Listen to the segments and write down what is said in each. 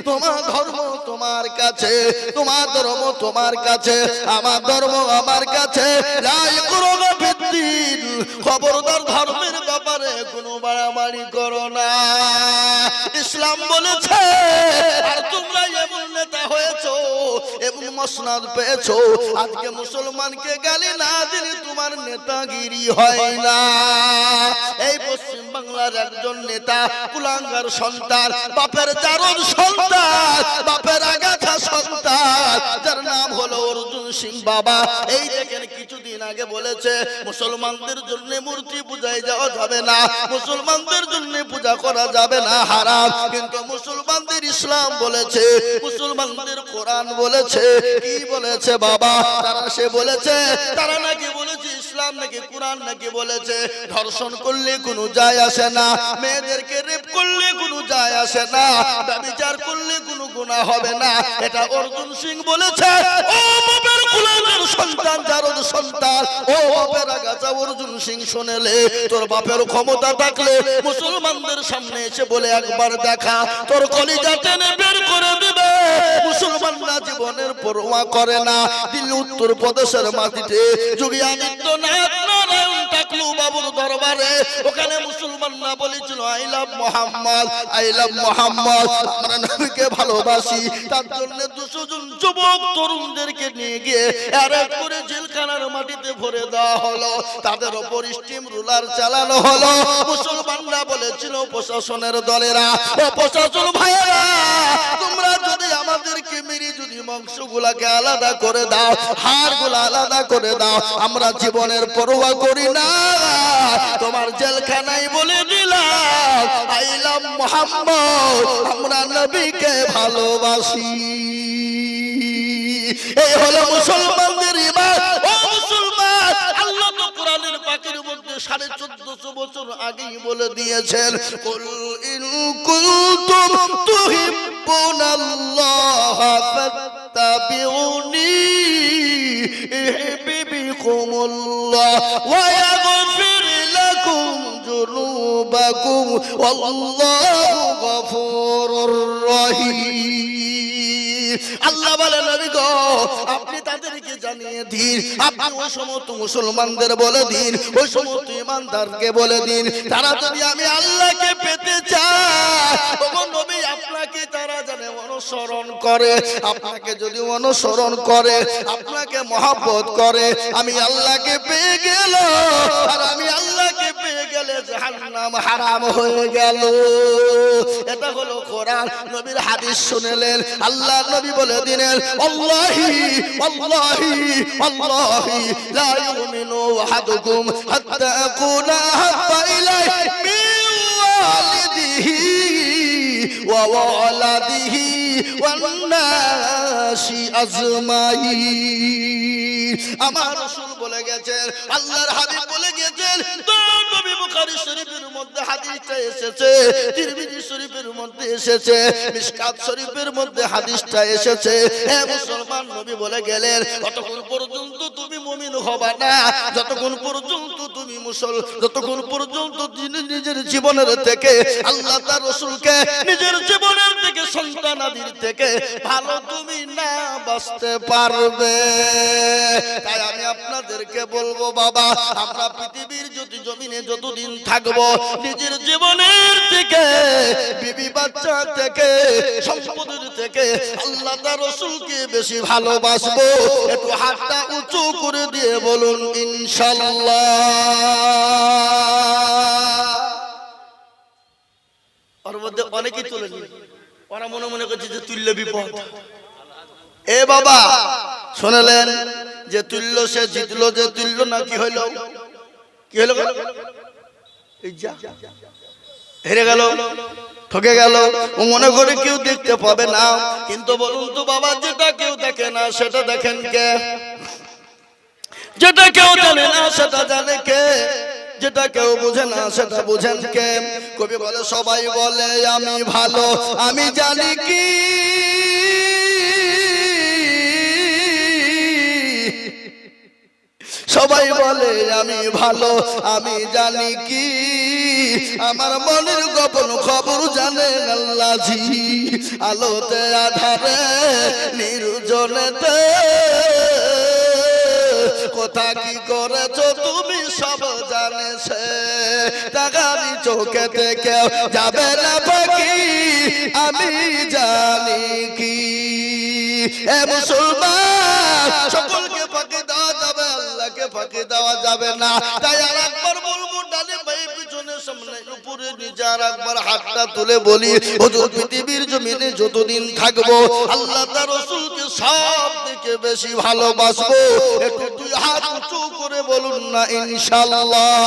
তোমার ধর্ম তোমার কাছে, তোমার ধর্ম তোমার কাছে, আমার ধর্ম আমার কাছে। খবরদার ধর্মের ব্যাপারে কোনো বাড়াবাড়ি করো না। ইসলাম বলেছে আর তোমরা এমন নেতা হয়েছো, এমন মসনদ পেয়েছো, আজকে মুসলমানকে গালি না দিলে তোমার নেতাগিরি হয় না। এই পশ্চিম বাংলার একজন নেতা কুলাঙ্গার সন্তান, বাপের জারদ সন্তান, বাপের আগাছা সন্তান, যার নাম হলো অর্জুন সিং বাবা। এই দেখেন কিছুদিন আগে বলেছে মুসলমানদের জন্য মূর্তি পূজায় যাওয়া যাবে না, মুসলমানদের জন্য পূজা করা যাবে না, হারাম। কিন্তু মুসলমানদের ইসলাম বলেছে, মুসলমানদের কোরআন বলেছে। কি বলেছে বাবা? তারা সে বলেছে, তারা নাকি বলেছে ইসলাম নাকি কোরআন নাকি বলেছে ধর্ষণ করলে কোনো যায় আসে না, মেয়েদেরকে রেপ করলে কোনো যায় আসে না, ব্যভিচার করলে কোনো গুনাহ হবে না। এটা অর্জুন সিং বলেছে। ও বাপের কুলাঙ্গার সন্তান, জারদ সন্তান, ও বাপের আগাছা অর্জুন সিং, শুনেলে তোর বাপের ক্ষমতা থাকলে মুসলমানদের সামনে এসে বলে একবার দেখা, তোর কলিজা টেনে বের করে দিবে। মুসলমানরা জীবনের পরোয়া করে না। দিল্লি উত্তর প্রদেশের মাটিতে যোগী আদিত্যনাথ নারায়ণ টাকলু বাবুর দরবারে ওখানে মুসলমানরা বলেছিল I love Mohammad, I love Mohammad, আমরা নবীকে ভালোবাসি। তার জন্য 200 জন যুবক তরুণদেরকে নিয়ে গিয়ে অ্যারেস্ট করে জেলখানার মাটিতে ভরে দেওয়া হলো, তাদের উপর স্টিম রুলার চালানো হলো। মুসলমানরা বলেছিল প্রশাসনের দলেরা, ও প্রশাসন ভাইয়েরা, তোমরা যদি আমাদেরকে মেরে যদি মাংসগুলাকে আলাদা করে দাও, হাড়গুলা আলাদা করে দাও, আমরা জীবনের পরোয়া করি না। তোমার জেলখানায় বলে দিলাম আই লাভ মোহাম্মদ, আমরা নবীকে ভালোবাসি। এই হলো মুসলমানদের ঈমান। ও মুসলমান, আল্লাহ তো কোরআনের পাকের মধ্যে 1450 বছর আগেই বলে দিয়েছেন, কুল ইন কুনতুম তুহিব্বুনাল্লাহ ফাত্তাবিউনি ইউহিব্বুকুমুল্লাহ ওয়া ইয়াগফির লাকুম যুনুবাকুম ওয়াল্লাহু গফুরুর রহিম। আল্লাহ বলে নবী গো আপনি তাদেরকে জানিয়ে দিন, আপনি ওই সমস্ত মুসলমানদের বলে দিন, ওই সমস্ত ইমানদারকে বলে দিন, তারা যদি আমি আল্লাহকে পেতে চায়, ওগো নবী আপনাকে তারা জানে অনুসরণ করে, আপনাকে যদি অনুসরণ করে, আপনাকে মহব্বত করে, আমি আল্লাহকে পেয়ে গেল। আর আমি আল্লাহকে পেয়ে গেলে জাহান্নাম হারাম হয়ে গেল। এটা হলো কোরআন। নবীর হাদিস শুনলেন, আল্লাহ নবী বলে দিলেন আল্লাহি আল্লাহি আল্লাহি লা ইউমিনু আহাদুকুম হাত্তা আকুনা হাব্বা ইলাইহি মিন ওয়ালিদিহি ওয়া ওয়ালাদিহি ওয়ান নাসি আজমাইন। আমার রাসূল বলে গেছেন, আল্লাহর হাবিব বলে গেছেন, নবী বুখারী শরীফের মধ্যে হাদিসটা এসেছে, তিরমিজি শরীফের মধ্যে এসেছে, মিশকাত শরীফের মধ্যে হাদিসটা এসেছে। হে মুসলমান, নবী বলে গেলেন যতক্ষণ পর্যন্ত তুমি মুমিন হবা না, যতক্ষণ পর্যন্ত তুমি যতক্ষণ পর্যন্ত নিজের জীবনের থেকে আল্লাহ তার রাসূলকে নিজের জীবনের থেকে সন্তানাদির থেকে ভালো তুমি না বাঁচতে পারবে। তাই আমি আপনাদেরকে বলবো বাবা, আমরা পৃথিবীর জমিনে যতদিন থাকবো নিজের জীবনের থেকে, বিবি বাচ্চা থেকে, সম্পদের থেকে আল্লাহ তার রাসূলকে বেশি ভালোবাসবো। একটু হাতটা উঁচু করে দিয়ে বলুন ইনশাআল্লাহ। ওর মধ্যে অনেকেই তুলে নিল, ওরা মনে মনে করছে যে তুল্য বিপদ। এ বাবা শুনলেন যে তুল্য সে জিতলো, যে তুল্য না কি হইল, কি হলো, হেরে গেল, ঠকে গেল। ও মনে করে কেউ দেখতে পাবে না। কিন্তু বলুন তো বাবা, যেটা কেউ দেখে না সেটা দেখেন কে? যেটা কেউ জানে না সেটা জানে কে? যেটা কেউ বুঝে না সেটা বুঝেন কে? কবি বলে সবাই বলে আমি ভালো, আমি জানি কি সবাই বলে আমি ভালো, আমি জানি কি আমার মনের গোপন রাজি আলোতে আধারে নির্জনেতে কোথা কি করেছো তুমি সব জানেছে তাগারি চোখেতে কেউ যাবে না বাকি আমি জানি কি এ মুসলমান সকলকে ফাঁকি দেওয়া যাবে আল্লাহকে ফাঁকি দেওয়া যাবে না তাই আর একবার বলবো ডালে ভাই পিছনে সামনে উপরে নিচে আর একবার হাতটা তুলে বলি হুজুর পৃথিবীর জমিনে যতদিন থাকবো আল্লাহ তার রাসূলকে সব থেকে বেশি ভালোবাসবো একটু দুই হাত উঁচু করে বলুন না ইনশাআল্লাহ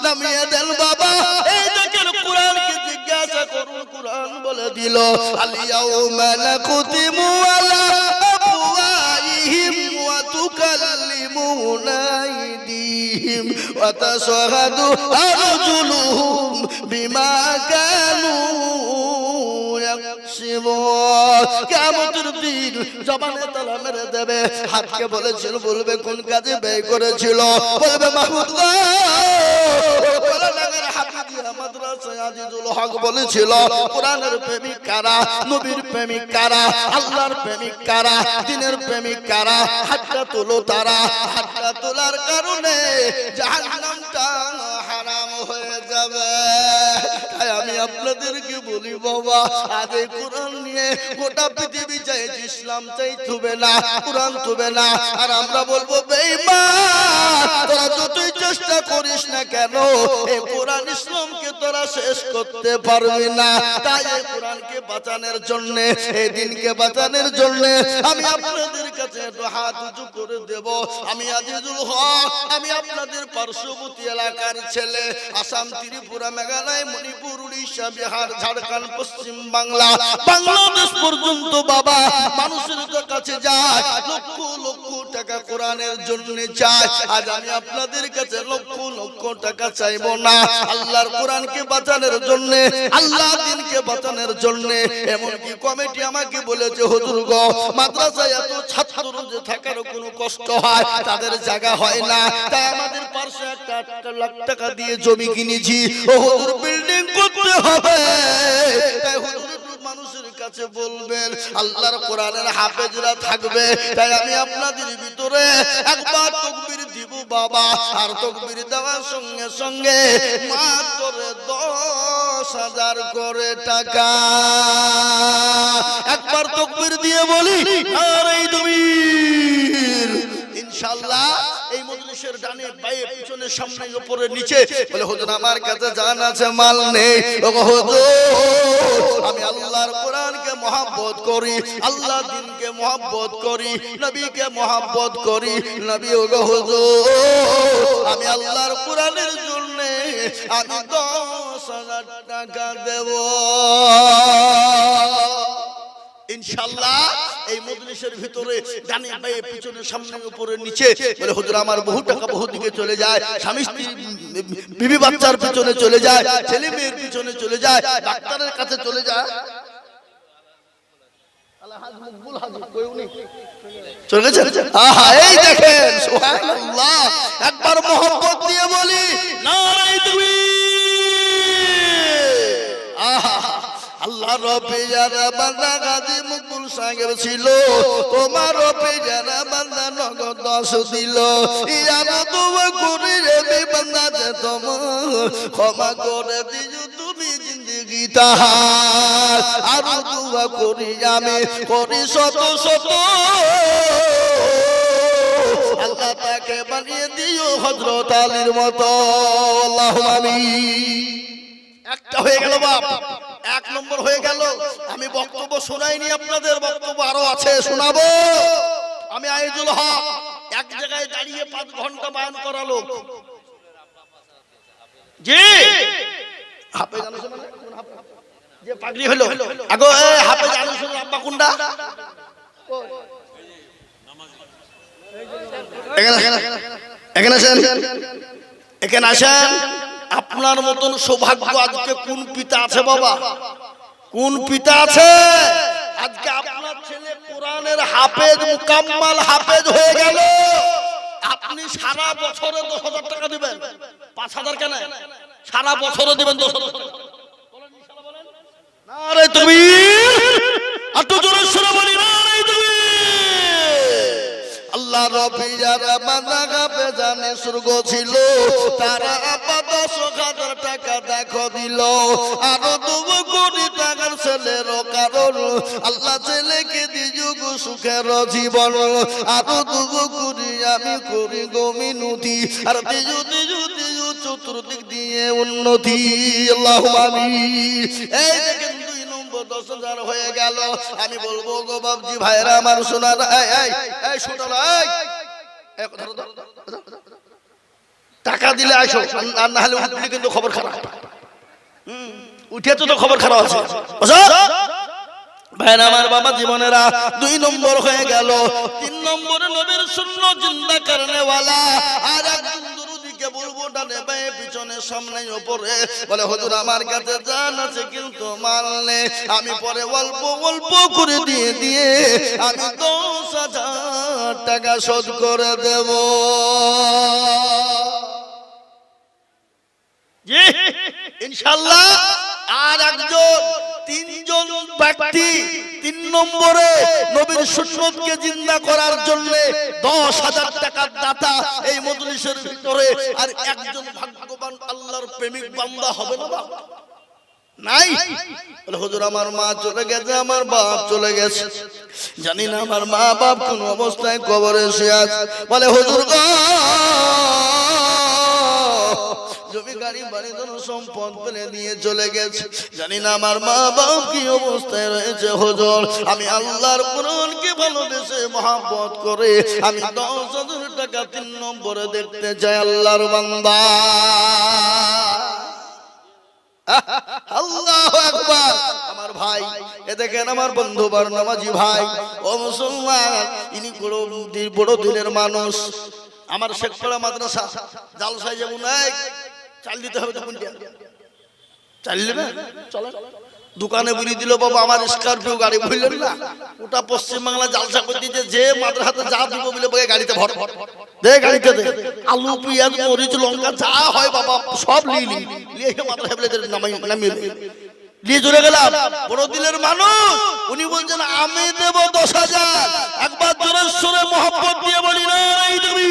নামিয়ে দেন বাবা এই দেখেন কোরআনকে জিজ্ঞাসা করুন কোরআন বলে দিল আল ইয়াউমা নাকুতিমু আলা আফওয়াহিহিম ওয়া তুকাল্লিমুনা আইদিহিম ওয়া তাশহাদু আরজুলুহুম বিমা কানু ইয়াকসিবুন কিয়ামতের দিন জবানে তালা মেরে দেবে হাতকে বলেছিল বলবে কোন কাজে ব্যয় করেছিল বলবে মাহমুদ গো মাদ্রাসায় আজিজুল হক বলেছিল কোরআনের প্রেমিক কারা নবীর প্রেমিক কারা আল্লাহর প্রেমিক কারা দ্বীনের প্রেমিক কারা হাতটা তোলো তারা হাতটা তোলার কারণে জাহান্নামটা হারাম হয়ে যাবে তাই আমি আপনাদেরকে বলি বাবা আজ এই কোরআন নিয়ে গোটা পৃথিবী চাইছে ইসলাম চাই থুবে না কোরআন থুবে না আর আমরা বলবো বেঈমান তোরা যতই চেষ্টা করিস না কেন এই কোরআন ইসলামকে তোরা শেষ করতে পারবি না তাই এই কোরআনকে বাঁচানোর জন্য এই দিনকে বাঁচানোর জন্য আমি আপনাদের কাছে একটু হাত উঁচু করে দেব আমি আজিজুল হক আমি আপনাদের পার্শ্ববর্তী এলাকার ছেলে আসাম ত্রিপুরা মেঘালয় মণিপুর উড়িষ্যা বিহার ঝাড়খণ্ড পশ্চিম বাংলা বাংলাদেশ পর্যন্ত বাবা মানুষের কাছে যায় লক্ষ লক্ষ টাকা কোরআনের জন্য চাই আজ আমি আপনাদের কাছে লক্ষ লক্ষ টাকা চাইবো না আল্লাহর কোরআনকে বাঁচানোর জন্য আল্লাহর দ্বীনকে বাঁচানোর জন্য এমনকি কমিটি আমাকে বলেছে হুজুর গো মাদ্রাসায় এত ছাত্র যে থাকার কোনো কষ্ট হয় তাদের জায়গা হয় না তাই আমাদের পাশে 8 লাখ টাকা দিয়ে জমি কিনেছি ও হুজুর বিল্ডিং করতে হবে তাই হুজুর মানুষের কাছে বলবেন আল্লাহর কোরআনের হাফেজরা থাকবে তাই আমি আপনাদের ভিতরে একবার তাকবীর দিব বাবা আর তাকবীর দেওয়ার সঙ্গে সঙ্গে মাত্র 10,000 করে টাকা একবার তাকবীর দিয়ে বলি নারে তাকবীর ইনশাআল্লাহ এই মজলিসের ডানে বায়ে পিছনে সামনে উপরে নিচে বলে হুজুর আমার কাছে জান আছে মাল নেই ও হুজুর আমি আল্লাহর কোরআনকে মহব্বত করি আল্লাহর দ্বীনকে মহব্বত করি নবীকে মহব্বত করি নবী ও হুজুর আমি আল্লাহর কোরআনের জন্য আমি 10,000 টাকা দেব ইনশাআল্লাহ এই মজলিসের ভিতরে ডানে বায়ে পিছনে সামনে উপরে নিচে বলে হুজুর আমার বহু টাকা বহু দিকে চলে যায় স্বামী স্ত্রী বিবি বাচ্চার পিছনে চলে যায় ছেলে মেয়ের পিছনে চলে যায় ডাক্তারের কাছে চলে যায় আলহাজ মকবুল হাজির কই উনি চলে গেছে আহা এই দেখেন সুবহানাল্লাহ একবার মোহব্বত দিয়ে বলি নারে তাকবীর আহা আল্লাহ রবে যারা বান্দা গাজী মকবুল সাহেব ছিল তোমার রবে যারা বান্দা নগদ 10 দিল ইয়ারা দোয়া করে রে বান্দা যে তোমার ক্ষমা করে দিও তুমি জিন্দেগি তাহার আর দোয়া করি আমি করি শত শত আল্লাহ তাকে বানিয়ে দিও হযরত আলীর মতো আল্লাহুম্মা আমিন একটা হয়ে গেল বাপ এক নম্বর হয়ে গেল আমি বক্তব্য শোনাইনি আপনাদের বক্তব্য আরো আছে শোনাবো আমি আইজুল হক এক জায়গায় দাঁড়িয়ে 5 ঘন্টা বয়ান করালো জি হাফেজ জানেন মানে কোন হাফেজ যে পাগড়ি হলো আগো হাফেজ জানেন আব্বা কোনটা এখানে আসেন আপনার মতন সৌভাগ্য আজকে কোন পিতা আছে বাবা কোন পিতা আছে আজকে আপনার ছেলে কোরআনের হাফেজ মুকাম্মাল হাফেজ হয়ে গেল আপনি সারা বছরে 10,000 টাকা দিবেন 5,000 কেন সারা বছরে দিবেন 10,000 আরে তুমি এত জোরে সুরে বলি না রে তুমি। আল্লাহ রবি যারা বান্দা বেজানে স্বর্গ ছিল তারা আপাত 10,000 টাকা দেখো দিল আরো 2 কোটি টাকার ছেলের কারণ আল্লাহ ছেলেকে দিযুগ সুখের জীবন আরো 2 কোটি আমি করি গো মিনতি আর দিযু দিযু দিযু চতুর্দিক দিয়ে উন্নতি আল্লাহুম্মা আমিন। এই দেখেন 2 নম্বর 10,000 হয়ে গেল। আমি বলবো গো বাবজি ভাইরা আমার সোনার এই শোনালা এই ধরো টাকা দিলে আসো আর না হলে উঠলে কিন্তু খবর খারাপ। উঠে তো খবর খারাপ আছে ভাইরা আমার বাবা জীবনেরা। 2 নম্বর হয়ে গেল। 3 নম্বরে নবীর সুন্নাত জিন্দা করনে ওয়ালা আর একজন দুরুদিকে বলবো ডানে বায়ে পিছনে সামনে উপরে বলে হুজুর আমার কাছে জান আছে কিন্তু মাল নেই আমি পরে অল্প অল্প করে দিয়ে দিয়ে আমি 10,000 টাকা শোধ করে দেব। জি ইনশাআল্লাহ। আর একজন 3জন ব্যক্তি 3 নম্বরে নবীর সুন্নতকে জিন্দা করার জন্য 10,000 টাকার দাতা এই মজলিসের ভিতরে আর একজন ভাগ্যবান আল্লাহর প্রেমিক বান্দা হবে না নাই? বলে হুজুর আমার মা চলে গেছে আমার বাপ চলে গেছে জানি না আমার মা বাপ কোন অবস্থায় কবরে শুয়ে আছে। বলে হুজুর গো জমি গাড়ি বাড়ি ধন সম্পদ ফেলে দিয়ে চলে গেছে জানি না আমার মা বাপ কি অবস্থায় রয়েছে হুজুর। আমি আল্লাহর কোরআনকে ভালোবেসে মহব্বত করে আমি 10,000 টাকা 3 নম্বরে দেখতে চাই আল্লাহর বান্দা। আল্লাহু আকবার। আমার ভাই এ দেখেন আমার বন্ধু বারনামাজি ভাই ও মুসলমান ইনি বড় দিনের মানুষ। আমার শেখপাড়া মাদ্রাসা জালসায় যেমন চাল দিতে হবে তখন চাল নেবে চলে দোকানে বলি দিল বাবা আমার স্করপিও গাড়ি বুঝলেন না ওটা পশ্চিমবাংলা জালসা করে দিয়েছে যে মাদ্রাসাতে যা দিব বলে বলে গাড়িতে ভর দে গাড়িতে দে আলু পেঁয়াজ মরিচ লঙ্কা যা হয় বাবা সব নিয়ে মাদ্রাসা বলে নামিয়ে নিয়ে চলে গেলাম। বড় দিলের মানুষ উনি বলছেন আমি দেব 10,000 একবার জোরে সোরে মহব্বত দিয়ে বলি না এই তুমি।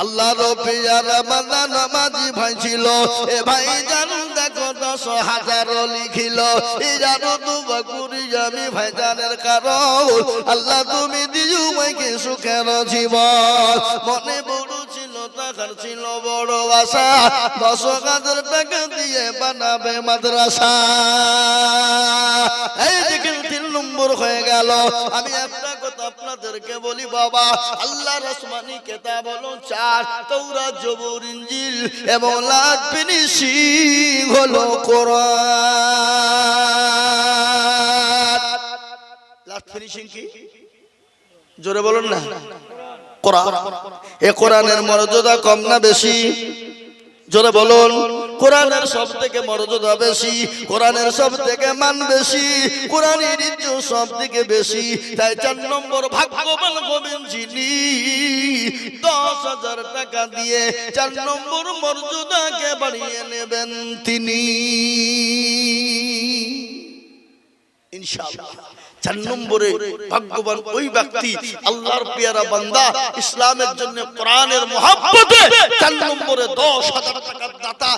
আল্লাহ রব্বি আর বান্দা নামাজি ভাই ছিল এ ভাই জান দেখো 10,000 লিখিল এই জানো তো বকুরি আমি ভাই জানের কারণ আল্লাহ তুমি দিও মাইকে সুখের জীবন মনে বড় ছিল টাকার ছিল বড় আশা 10,000 টাকা দিয়ে বানাবে মাদ্রাসা। এই দেখেন 3 নম্বর হয়ে গেল। আমি একটা কথা আপনাদেরকে বলি বাবা আল্লাহর আসমানি কিতাব হলো 4 তাওরাত জবুর ইনজিল এবং লাট ফিনিশিং হলো কোরআন। লাট ফিনিশিং কি জোরে বলুন না কোরআন। এই কোরআনের মর্যাদা কম না বেশি জোরে বলুন। কোরআনের সব থেকে মর্যাদা বেশি কোরআনের সব থেকে মান বেশি কোরআনের ইজ্জত সব থেকে বেশি। তাই 4 নম্বর ভাগ্যবান হবেন যিনি 10,000 টাকা দিয়ে 4 নম্বর মর্যাদাকে বাড়িয়ে নেবেন তিনি ইনশাআল্লাহ। 4 নম্বরে ভাগ্যবান ওই ব্যক্তি আল্লাহর পেয়ারা বান্দা ইসলামের জন্য কোরআনের মহব্বতে 4 নম্বরে 10,000 টাকার দাতা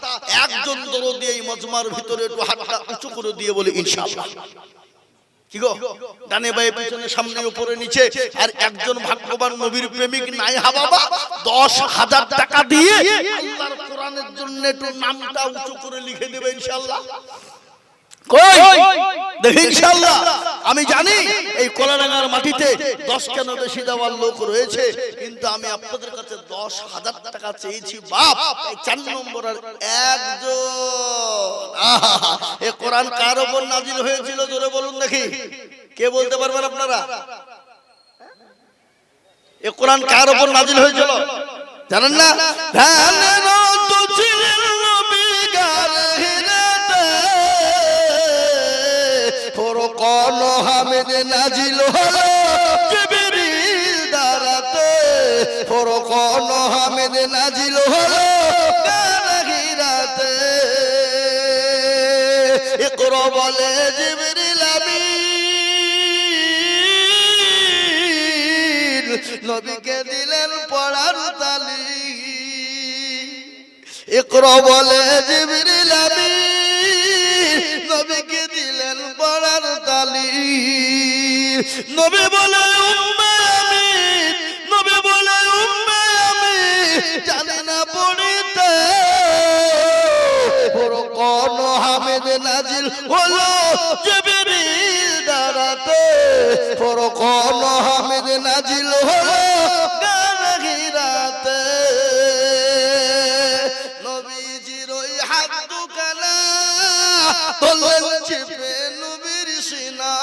একজন দরদি এই মজমার ভিতরে একটু হাতটা উঁচু করে দিয়ে বলে ইনশাআল্লাহ। কি গো ডানে বায়ে পিছনে সামনে উপরে নিচে আর একজন ভাগ্যবান নবীর প্রেমিক নাই হা বাবা 10,000 টাকা দিয়ে আল্লাহর কোরআনের জন্য একটু নামটা উঁচু করে লিখে দেবে ইনশাআল্লাহ। কই দেখি ইনশাআল্লাহ। আমি জানি এই কলাডাঙ্গার মাটিতে 10 কেন বেশি দেওয়ার লোক রয়েছে কিন্তু আমি আপনাদের কাছে 10,000 টাকা চেয়েছি বাপ। এই 4 নম্বর আর একজন এই কোরআন কার উপর নাজিল হয়েছিল জোরে বলুন দেখি কে বলতে পারবেন আপনারা? এই কোরআন কার উপর নাজিল হয়েছিল জানেন না? কোন হামিদ নাজিল হলো জিবরিল দ্বারাতে কোন হামিদ নাজিল হলো গাহিরাতে ইকরা বলে জিবরিল আমিন নবীকে দিলেন পড়ার তালিম ইকরা বলে জিবরিল আমিন নবীকে দিলেন পড়ার তালিম নবী বলে উম্মে আমিন নবী বলে উম্মে আমিন জানি না পড়িতে কোন হামিদ নাজিল হলো জিবরিল দ্বারাতে কোন হামিদ নাজিল হলো গানগিরাতে নবীজির ওই হাত দুখানা তোলেন চেপে নবীর সিনা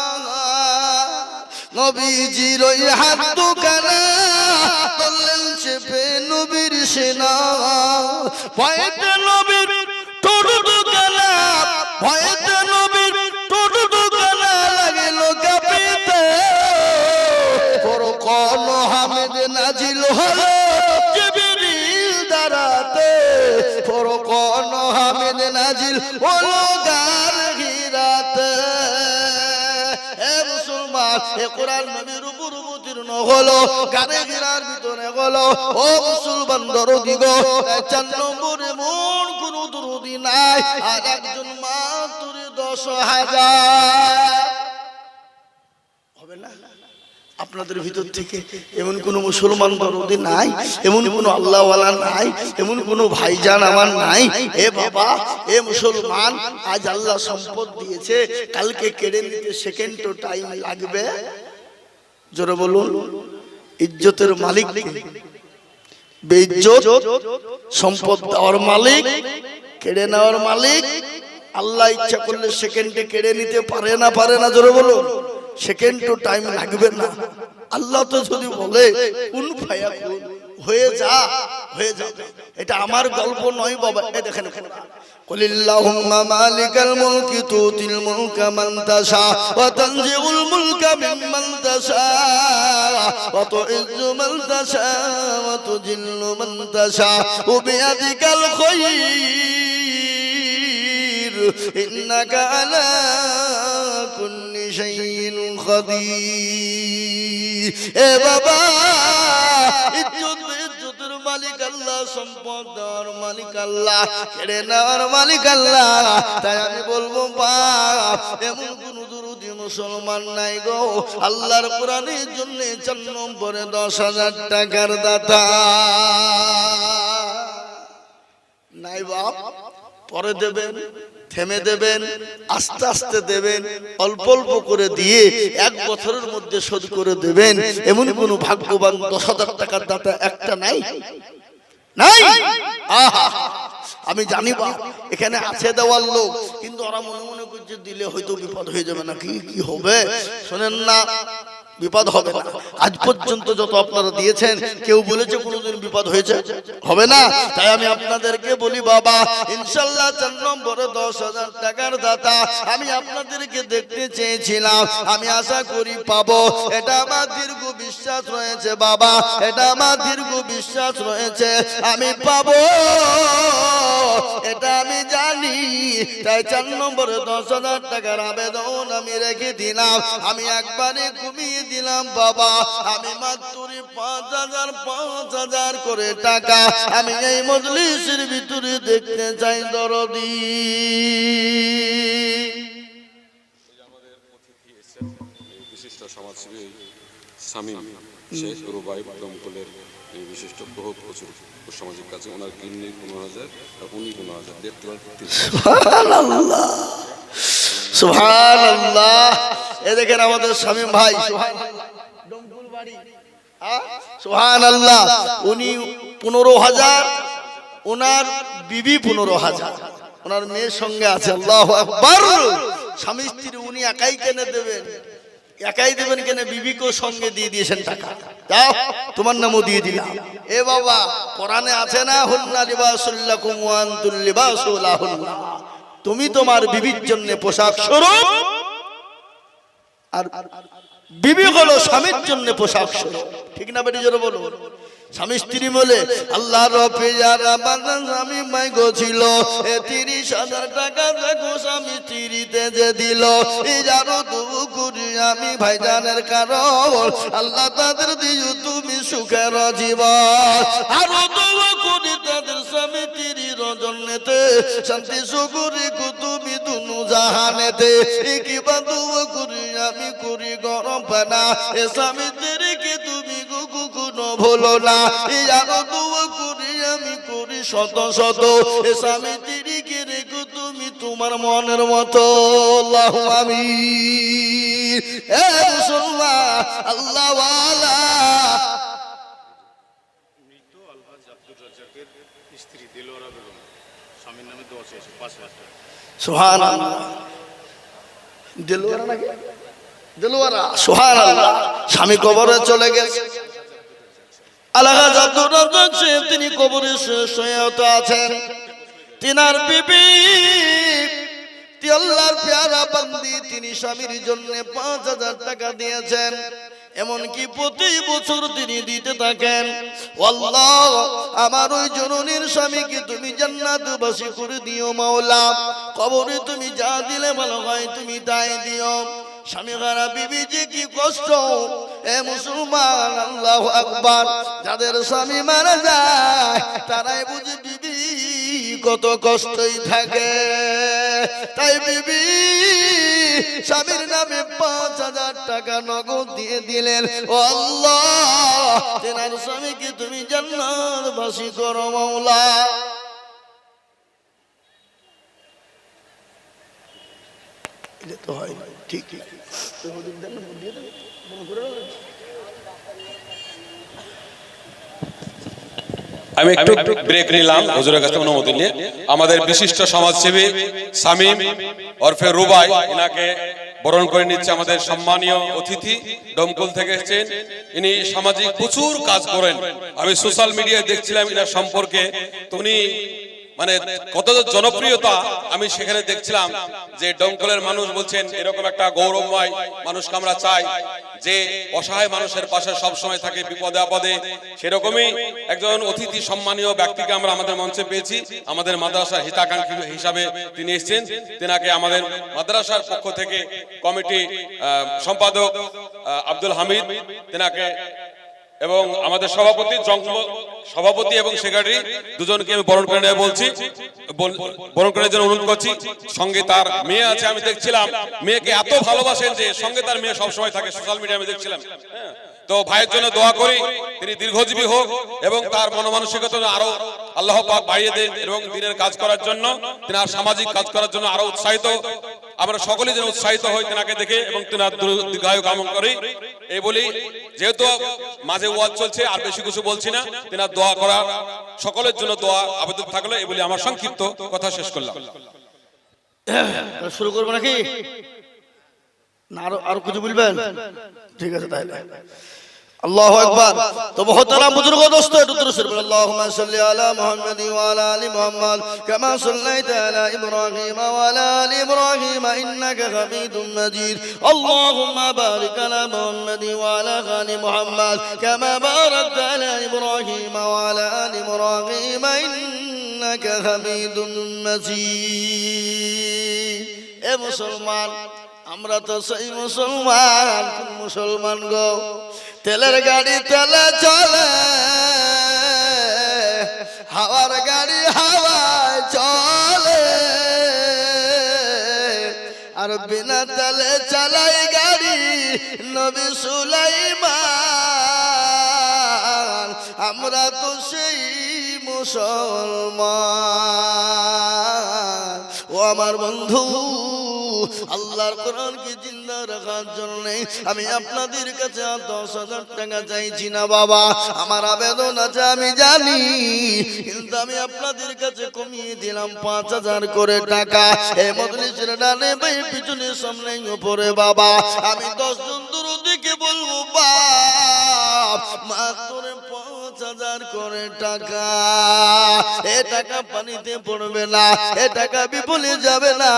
নবীজির ওই হাত দুখানা তোলেন চেপে নবীর সিনা ভয়েতে নবীর টোটো দুখানা ভয়েতে নবীর টোটো দুখানা লাগিল কাঁপিতে কোন হামিদ নাজিল হলো জিবরিল দ্বারাতে কোন হামিদ নাজিল হলো গানগিরাতে হে মুসলমান এ কোরআন নবীর উপর অবতীর্ণ হলো গানগিরার ভিতরে হলো ও মুসলমান দরদি গো 4 নম্বরে মন কোন দরদি নাই আর একজন মাত্র 10,000 হবে না আপনাদের ভিতর থেকে এমন কোন মুসলমান দরদি নাই এমন কোন আল্লাহওয়ালা নাই এমন কোন ভাইজান আমার নাই এ বাবা এ মুসলমান আজ আল্লাহ সম্পদ দিয়েছে কালকে কেড়ে নিতে সেকেন্ডও টাইম লাগবে জোরে বলুন ইজ্জতের মালিক বেইজ্জত সম্পদ দেওয়ার মালিক কেড়ে নেওয়ার মালিক আল্লাহ ইচ্ছা করলে সেকেন্ডে কেড়ে নিতে পারে না জোরে বলুন সেকেন্ডও টাইম লাগবে না আল্লাহ তো যদি বলে কুন ফায়াকুন হয়ে যা এটা আমার গল্প নয় বাবা এই দেখেন কুলিল্লাহুম্মা মালিকাল মুলকি তুতিল মুলকা মান তাশা ওয়া তানজিউল মুলকা মিম্মান তাশা ওয়া তুইজ্জু মান তাশা ওয়া তুজিল্লু মান তাশা ওয়া বিয়াদিকাল খায়র ইন্নাকা আলা কুল্লি শাইইন কাদির এ বাবা ইজ্জতের মালিক আল্লাহ সম্পদ দেওয়ার মালিক আল্লাহ কেড়ে নেওয়ার মালিক আল্লাহ তাই আমি বলবো বাপ এমন কোন দুরুদি মুসলমান নাই গো আল্লাহর কোরআনের জন্য 4 নম্বরে 10,000 টাকার দাতা নাই বাপ পরে দেবেন থেমে দেবেন আস্তে আস্তে দেবেন অল্প অল্প করে দিয়ে 1 বছরের মধ্যে শোধ করে দেবেন এমন কোন ভাগ্যবান 10,000 টাকার দাতা একটা নাই আহা আমি জানি বা এখানে আছে দেওয়ার লোক কিন্তু ওরা মনে করছে দিলে হয়তো বিপদ হয়ে যাবে না কি হবে শুনেন না বিপদ হবে না আজ পর্যন্ত যত আপনারা দিয়েছেন কেউ বলেছে কোনোদিন বিপদ হয়েছে হবে না তাই আমি আপনাদেরকে বলি বাবা ইনশাআল্লাহ 4 নম্বরে 10,000 টাকার দাতা আমি আপনাদেরকে দেখতে চেয়েছিলাম আমি আশা করি পাবো এটা আমার দীর্ঘ বিশ্বাস রয়েছে বাবা এটা আমার দীর্ঘ বিশ্বাস রয়েছে আমি পাবো এটা আমি জানি তাই 4 নম্বরে 10,000 টাকার আবেদন আমি রেখে দিলাম আমি একবারে কমিয়ে দিলাম বাবা আমি মাত্র 5,000 করে টাকা আমি এই মজলিসের ভিতরে দেখতে চাই দরদি আমাদের অতিথি এসেছেন বিশিষ্ট সমাজসেবী শামীম শেখ রুবাই দমকলের এই বিশিষ্ট বহুত প্রচুর সামাজিক কাজে ওনার গিন্নি 15,000 আর উনি 15,000 দেখতে সুবহানাল্লাহ সুবহানাল্লাহ এই দেখেন আমাদের শামীম ভাই সুবহানাল্লাহ দমকল বাড়ি সুবহানাল্লাহ উনি 15,000 ওনার বিবি 15,000 ওনার মেয়ের সঙ্গে আছে আল্লাহু আকবার স্বামী স্ত্রী উনি একাই কেনে দেবেন একাই দেবেন কেন বিবিকেও সঙ্গে দিয়ে দিয়েছেন টাকা দাও তোমার নামও দিয়ে দিলাম এ বাবা কোরআনে আছে না হুন্না লিবাসুল লাকুম ওয়া আনতুল লিবাসুল লাহুন্না তুমি তোমার বিবির জন্য পোশাক স্বরূপ আর বিবি হলো স্বামীর জন্য পোশাক স্বরূপ ঠিক না বেটি জোরে বলো স্বামী স্ত্রী বলে আল্লাহ রফে যারা বান্দা স্বামী মাই গছিল 30,000 টাকা দেখো স্বামী স্ত্রীতে যে দিল এই যারো তবু করি আমি ভাইজানের কারণ আল্লাহ তাদের দিও তুমি সুখের জীবন আরো তবু করি তাদের স্বামী স্ত্রীর জন্যতে শান্তি সুখরি তুমি দুনু জাহানেতে কি বান্ধব করি আমি করি গরম পানা এ স্বামী স্ত্রীকে তুমি কোনো ভুলো না আরো তবু করি আমি করি শত শত এ স্বামী স্ত্রীকে রেখো তুমি তোমার মনের মতো আল্লাহু আমিন এ মুসলমান আল্লাহ ওয়ালা মৃত আলহাজ আব্দুর রাজ্জাকের স্ত্রী দিলওয়ারা বেগম স্বামীর নামে দোয়া চেয়েছে 5 লাখ টাকা। সুবহানাল্লাহ দিলওয়ারা নাকি দিলওয়ারা সুবহানাল্লাহ স্বামী কবরে চলে গেছে আলহাজ আব্দুর রাজ্জাক সাহেব তিনি কবরে শোয়াত আছেন তিনার বিবি আল্লাহর পেয়ারা বান্দি তিনি স্বামীর জন্য 5,000 টাকা দিয়েছেন এমনকি প্রতি বছর তিনি দিতে থাকেন আল্লাহ আমার ওই জননীর স্বামীকে তুমি জান্নাতবাসী করে দিও মাওলা কবরে তুমি যা দিলে ভালো হয় তুমি তাই দিও স্বামী হারা বিবি যে কি কষ্ট এ মুসলমান আল্লাহু আকবার যাদের স্বামী মারা যায় তারাই বুঝে বিবি কত কষ্টই থাকে তাই বিবি স্বামীর নামে 5,000 টাকা নগদ দিয়ে দিলেন ও আল্লাহ তেনার স্বামীকে তুমি জান্নাতবাসী করো মাওলা এটা তো হয় ঠিক ঠিক আমি একটু ব্রেক নিলাম হুজুরের কাছে অনুমতি নিয়ে আমাদের বিশিষ্ট সমাজসেবী শামীম ওরফে রুবাই ইনাকে বরণ করে নিচ্ছে আমাদের সম্মানীয় অতিথি ডমকল থেকে এসেছেন ইনি সামাজিক প্রচুর কাজ করেন আমি সোশ্যাল মিডিয়ায় দেখছিলাম ইনার সম্পর্কে তো উনি মানে কত জনপ্রিয়তা আমি সেখানে দেখছিলাম যে ডমকলের মানুষ বলছেন এরকম একটা গৌরবময় মানুষকে আমরা চাই যে অসহায় মানুষের পাশে সব সময় থাকে বিপদে আপদে সেরকমই একজন অতিথি সম্মানীয় ব্যক্তিকে আমরা আমাদের মঞ্চে পেয়েছি আমাদের মাদ্রাসার হিতাকাঙ্ক্ষী হিসাবে তিনি এসেছেন তেনাকে আমাদের মাদ্রাসার পক্ষ থেকে কমিটি সম্পাদক আব্দুল হামিদ তেনাকে এবং আমাদের সভাপতি এবং সেক্রেটারি দুজনকে আমি বরণ করে নেওয়া বলছি বরণ করার জন্য অনুরোধ করছি সঙ্গে তার মেয়ে আছে আমি দেখছিলাম মেয়েকে এত ভালোবাসেন যে সঙ্গে তার মেয়ে সবসময় থাকে সোশ্যাল মিডিয়ায় আমি দেখছিলাম তো ভাইয়ের জন্য দোয়া করি তিনি দীর্ঘজীবী হোক এবং তার মনোমানসিকতা আরো আল্লাহ পাক বাড়িয়ে দেন এবং দিনের কাজ করার জন্য তিনি আর সামাজিক কাজ করার জন্য আরো উৎসাহিত আমরা সকলেই যেন উৎসাহিত হই তেনাকে দেখে এবং তেনার দীর্ঘায়ু কামনা করি এই বলি যেহেতু মাঝে ওয়াজ চলছে আর বেশি কিছু বলছি না তেনার দোয়া করা সকলের জন্য দোয়া আবেদন থাকলে এই বলি আমার সংক্ষিপ্ত কথা শেষ করলাম শুরু করবো নাকি না আরো কিছু বলবেন ঠিক আছে তাহলে আল্লাহু আকবার তো মুহতারাম বুজুর্গ দোস্ত একটু দরুদ শরীফ আল্লাহুম্মা সাল্লি আলা মুহাম্মাদ ওয়া আলা আলি মুহাম্মাদ কামা সাল্লাইতা আলা ইব্রাহিম ওয়া আলা আলি ইব্রাহিম ইন্নাকা হামিদুম মাজিদ আল্লাহুম্মা বারিক আলা মুহাম্মাদ ওয়া আলা আলি মুহাম্মাদ কামা বারাকতা আলা ইব্রাহিম ওয়া আলা আলি ইব্রাহিম ইন্নাকা হামিদুম মাজিদ এ মুসলমান আমরা তো সেই মুসলমান কোন মুসলমান গো তেলের গাড়ি তেলে চলে হাওয়ার গাড়ি হাওয়ায় চলে আর বিনা তেলে চালাই গাড়ি নবী সুলাইমান আমরা তো সেই মুসলমান ও আমার বন্ধু আল্লাহর কোরআনকে জিন্দা রাখার জন্য আমি আপনাদের কাছে 10,000 টাকা চাইছি না বাবা আমার আবেদন আছে আমি জানি কিন্তু আমি আপনাদের কাছে কমিয়ে দিলাম 5,000 করে টাকা এই মজলিসের ডানে বাই পিছনে সামনে উপরে বাবা আমি 10 জন দুরুদিকে বলবো বাপ মাত্র 5,000 করে টাকা এ টাকা পানিতে পড়বে না এ টাকা বিফলে যাবে না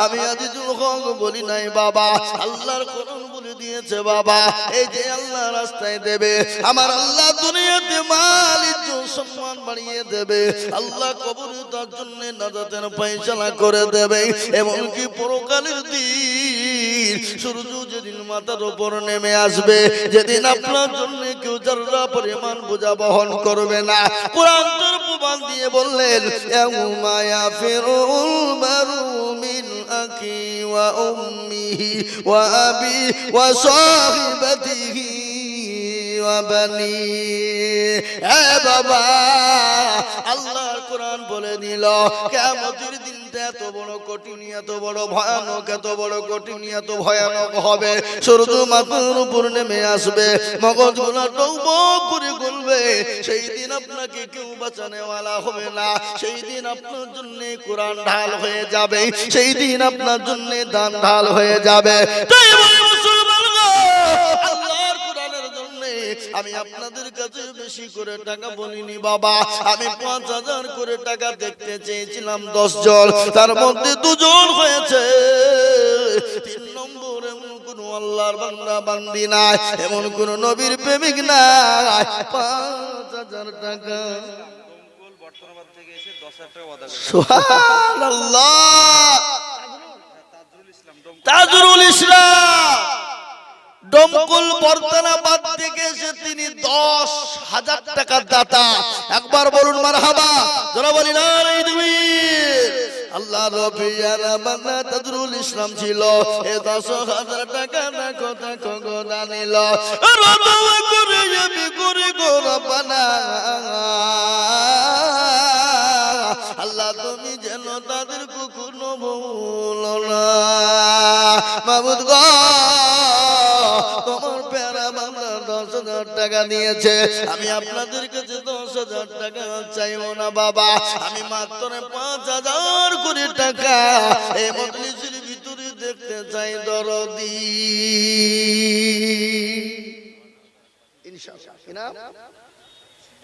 আমি আজিজুল হক বলি নাই বাবা আল্লাহর কোরআন বলে দিয়েছে বাবা, এই যে আল্লাহ রাস্তায় দেবে, আমার আল্লাহ দুনিয়াতে মাল ইজ্জত সম্মান বাড়িয়ে দেবে, আল্লাহ কবরে তার জন্য নাজাতের ফয়সালা করে দেবে। এমনকি পরকালের দিন সূর্য যেদিন মাথার উপর নেমে আসবে, যেদিন আপনার জন্য কেউ যারা পরিমাণ বোঝা বহন করবে না, কোরআন তোর প্রমাণ দিয়ে বললেন, ইয়াউমা ইয়াফিরুল মারু মিন আকি ওয়া উম্মিহি ওয়া আবি ওয়া সাহিবাতিহি ওয়া বানি। এ বাবা, আল্লাহর কোরআন বলে দিল কিয়ামতের দিনটা এত বড় কঠিন, এত বড় ভয়ানক, এত বড় কঠিন, এত ভয়ানক হবে, সূর্য মাথার উপর নেমে আসবে, মগজগুলো টকবক করে গলবে। সেই দিন আপনাকে কেউ বাঁচানেওয়ালা হবে না, সেই দিন আপনার জন্য কোরআন ঢাল হয়ে যাবে, সেই দিন আপনার জন্য দান ঢাল হয়ে যাবে। তাই বলে মুসলমান গো, আল্লাহর কোরআনের জন্য আমি আপনাদের কাছে বেশি করে টাকা বলিনি বাবা, আমি ৫,০০০ করে টাকা দেখতে চেয়েছিলাম ১০ জন, তার মধ্যে ২ জন হয়েছে। ৩ নম্বর এমন কোন আল্লাহর বান্দা বান্দি নাই, এমন কোন নবীর প্রেমিক নাই। ৫,০০০ টাকা সুবহানাল্লাহ। তাজরুল ইসলাম ডমকুল বর্তনাবাদ থেকে এসে তিনি ১০,০০০ টাকার দাতা। একবার বলুন মারহাবা, যারা বলি না আল্লাহ রবিয়ার বান্দা তাজরুল ইসলাম ছিল, এ ১০,০০০ টাকা দেখো দেখো গোনা নিল, করে যাবি করে গো রব্বানা, আল্লাহ তুমি যেন তাদের কখনো ভুলো না। মাবুদ গো, তোমার প্যারা বাবা ১০,০০০ টাকা দিয়েছে, আমি আপনাদের কাছে ১০,০০০ টাকা চাইব না বাবা, আমি মাত্র ৫,০০০ কোটি টাকা এই মজলিসের ভিতরে দেখতে চাই দরদি ইনশাআল্লাহ।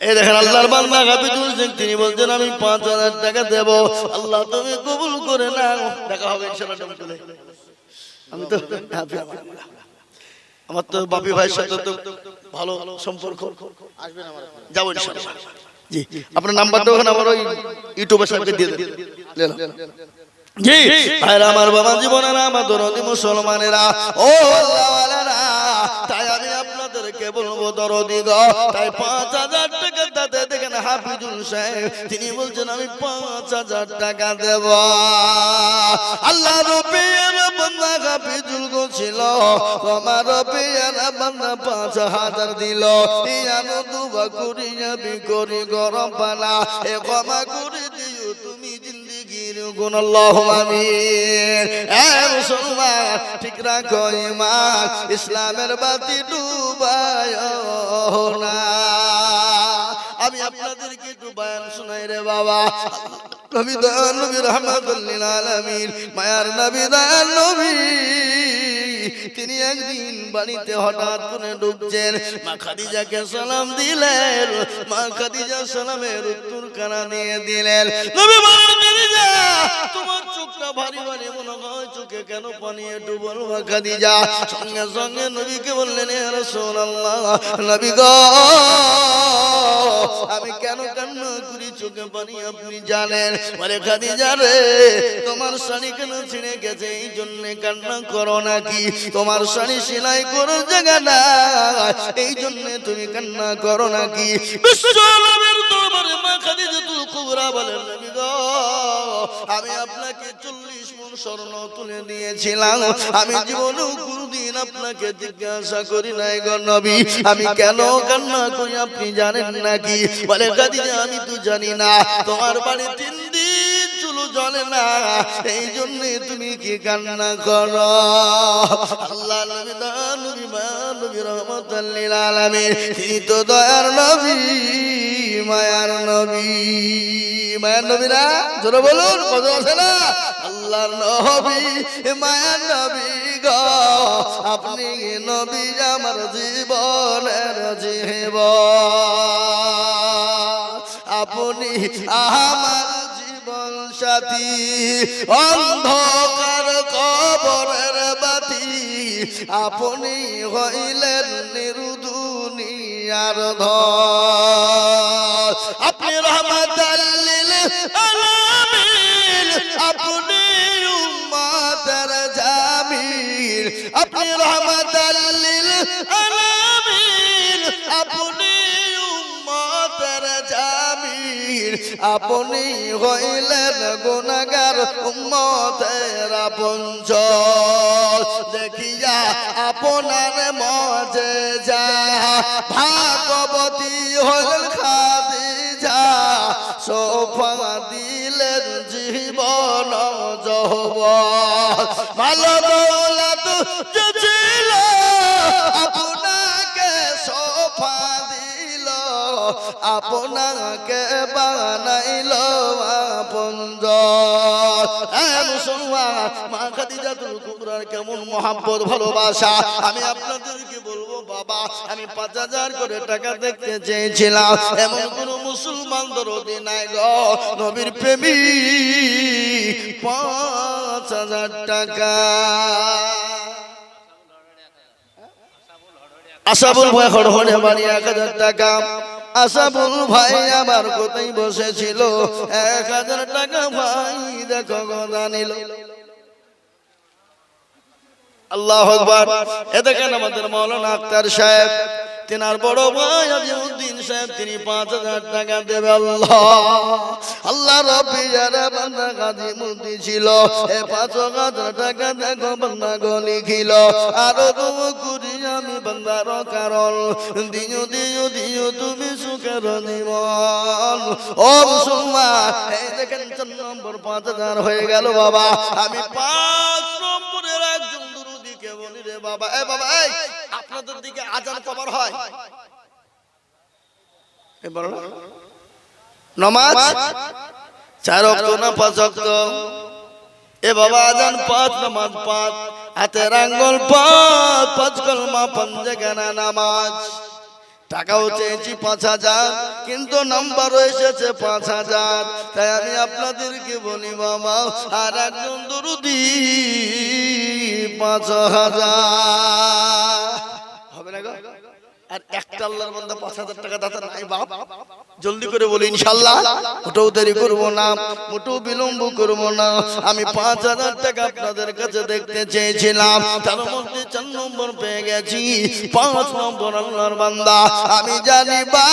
এই দেখেন আল্লাহর বান্দা হাফিজুল সিং, তিনি বলছেন আমি ৫,০০০ টাকা দেব, আল্লাহ তুমি কবুল করে নাও, দেখা হবে ইনশাআল্লাহ। ডমকুলে আমি তো আমার তো বাপি ভাইয়ের সাথে তো ভালো সম্পর্ক, আসবেন আমার যাবো ইনশাআল্লাহ। জি, আপনার নাম্বারটা ওখানে আমার ওই ইউটিউবের সাথে দিয়ে দেন। জি ভাইরা আমার, বাবা জীবনেরা, আমার দরদি মুসলমানেরা, ও আল্লাহওয়ালারা, তাই আমি আপনাদেরকে বলবো দরদি গো, তাই ৫,০০০ টাকা দাতে দেখেন হাফিজুল সাহেব, তিনি বলছেন আমি ৫,০০০ টাকা দেব। আল্লাহ রব্বির বান্দা হাফিজুল গো ছিল, আমার রব্বির বান্দা ৫,০০০ দিল, ইয়ানো দুবা করি যাবি করি গরম পানা, এ ক্ষমা করে দিও তুমি জিন্দেগির গুণ, আল্লাহুম্মা আমিন। এ মুসলমান, ঠিক রাখো ঈমান, ইসলামের বাতি ডুবায়ো না। আমি আপনাদেরকে একটু বয়ান শোনাই রে বাবা। নবী দয়াল নবী রাহমাতুল লিল আলামিন, মায়ার নবী দয়াল নবী, তিনি একদিন বাড়িতে হঠাৎ করে ঢুকছেন, মা খাদিজাকে সালাম দিলেন, মা খাদিজা সালামের উত্তর কানা দিয়ে দিলেন। নবী বলেন, খাদিজা তোমার চোখটা ভারী ভারী মনে হয়, চোখে কেন পানি একটু বলবো খাদিজা। সঙ্গে সঙ্গে নবীকে বললেন, ইয়া রাসূলুল্লাহ, নবী গো আমি কেন কান্না করি, চোখে পানি আপনি জানেন। বলে খাদিজা রে, তোমার শাড়ি কেন ছিঁড়ে গেছে এই জন্য কান্না করো নাকি, তোমার শাড়ি সেলাই করার জায়গা না এই জন্য তুমি কান্না করো নাকি। বিশ্বনবীর দরবারে মা খাদিজাতুল কুবরা বলেন, নবী গো আমি আপনাকে ৪০ মণ স্বর্ণ তুলে দিয়েছিলাম, আমি জীবনেও কোনদিন আপনাকে জিজ্ঞাসা করি নাই গো নবী আমি কেন কান্না করি আপনি জানেন নাকি। বলে খাদিজা আমি তো জানি না, তোমার বাড়ি ৩ দিন চুলো জ্বলে না, এই জন্য তুমি কি কান্না করো। আল্লাহ নবী নবী মা নবী রাহমাতুল লিল আলামিন, তিনি তো দয়ার নবী, মায়ার নবী। মায়ার নবী না, জোরে বলুন, কত আছে না। আল্লাহর নবী, মায়ার নবী গো, আপনি নবী আমার জীবনের জীবন, আপনি আমার জীবন সাথী, অন্ধকার কবরের বাতি আপনি হইলেন নিরুদুনিয়ার ধন আপনি রহমাতাল লিল আলামিন আপনি উম্মতের জামিল আপনি রহমাতাল লিল আলামিন আপনি উম্মতের জামিল আপনি হইলেন গুনাহগার উম্মতের আপনজন দেখিয়া আপনার মজেজা ভাগবতী হলেন খাদিজা সোফা দিলেন জীবন যৌবন ভালো দৌলত যে ছিল আপনাকে সোফা দিল আপনাকে বানাইল আপনজন মুসলমান মা খাদিজাতুল কুবরার কেমন মহব্বত ভালোবাসা আমি আপনাদেরকে বলবো বাবা আমি 5000 করে টাকা দেখতে চেয়েছিলাম এমন কোন মুসলমান দরদি নাই গো নবীর প্রেমিক 5000 টাকা আসাবুল ভাই হড়হড়ে বাড়ি 1000 টাকা আসাবুল ভাই আমার কোথায় বসেছিল 1000 টাকা ভাই দেখো কথা নিল আল্লাহু আকবার এ দেখেন আমাদের মাওলানা আক্তার সাহেব তিনার বড় ভাই আজিমউদ্দিন সাহেব তিনি 5000 টাকা দেবে আল্লাহ রব্বিয়ার বান্দা আজিমউদ্দিন ছিল এ 5000 টাকা দেখো বান্দা গলি খিল আর দোয়া করি আমি বান্দার কারণ দিও দিও দিও তুমি সুখের জীবন ও মুসলমান এই দেখেন 4 নম্বর 5000 হয়ে গেল বাবা আমি 5 নম্বরের একজন দুরুদিকে বলি রে বাবা এ বাবা এই আপনাদের দিকে আজান কবার হয় এ বলো নামাজ 4 ওয়াক্ত না 5 ওয়াক্ত এ বাবা আজান 5 নামাজ 5 হাতের আঙ্গুল 5 কলমা 5 জায়গা নামাজ টাকাও চেয়েছি 5000 কিন্তু নাম্বার এসেছে 5000 তাই আমি আপনাদেরকে বলি বাবা আর একজন দরুদি 5000 হবে না গো আর একটা আল্লাহর বান্দা 5000 টাকা দাতা নাই বাপ জলদি করে বলি ইনশাআল্লাহ মোটেও দেরি করব না মোটেও বিলম্ব করব না আমি 5000 টাকা আপনাদের কাছে দেখতে চেয়েছিলাম তার মধ্যে 4 নম্বর পেয়ে গেছি 5 নম্বর আল্লাহর বান্দা আমি জানি বা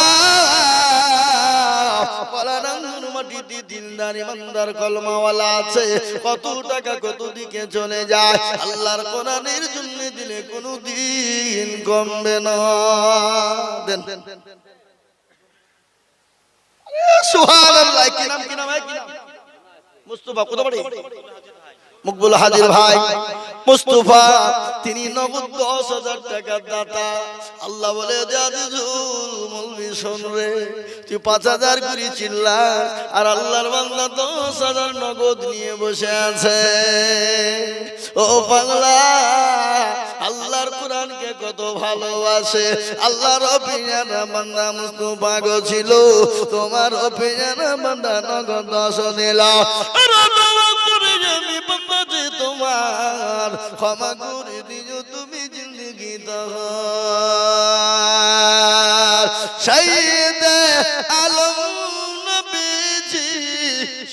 পলারাঙ্গুর মাটিতে দিলদার ইমানদার কলমাওয়ালা আছে কত টাকা কত দিকে চলে যায় আল্লাহর কোরআনের জন্য দিলে কোনো দিন কমবে না দেন সুবহানাল্লাহ কি নাম মুস্তাফা কত বড় মকবুল হাজির ভাই মুস্তাফা তিনি নগদ 10000 টাকা দাতা আল্লাহ বলে আজিজুল মৌলভী শুন রে তুই 5000 করে চিল্লা আর আল্লাহর বান্দা 10000 নগদ নিয়ে বসে আছে ও পাগলা আল্লাহর কোরআনকে কত ভালোবাসে আল্লাহর অপিয়ানা বান্দা মুস্তাফা গো ছিল তোমার অপিয়ানা বান্দা নগদ 10 দিল আমি বান্দা তোমার ক্ষমা করে দিও তুমি জিন্দগি তহার শহীদ আলম নবীজি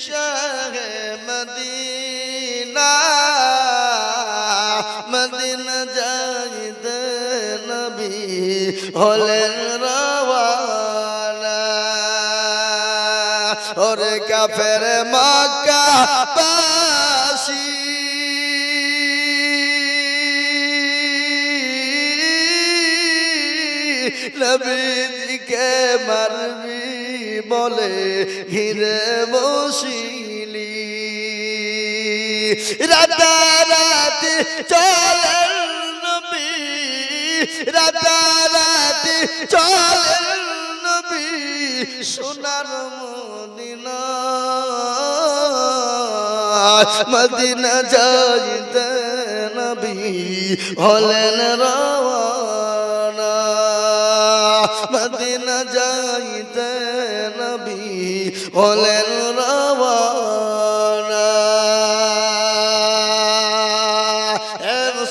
শাহে মদিনা মদিনা যাইতে নবী হলেন রওয়ানা ওরে কাফের মক্কা বাসী নবীজিকে মারবি বলে ঘিরে বসিলি রাতারাতি চলেন নবী রাতারাতি চলেন নবী সোনার মদিনা মদিনা যাইতে নবী হলেন রওয়ানা মদিনা যাইতে নবী হলেন রওয়ানা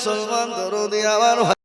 মুসলমান দরদি আমার ভাই।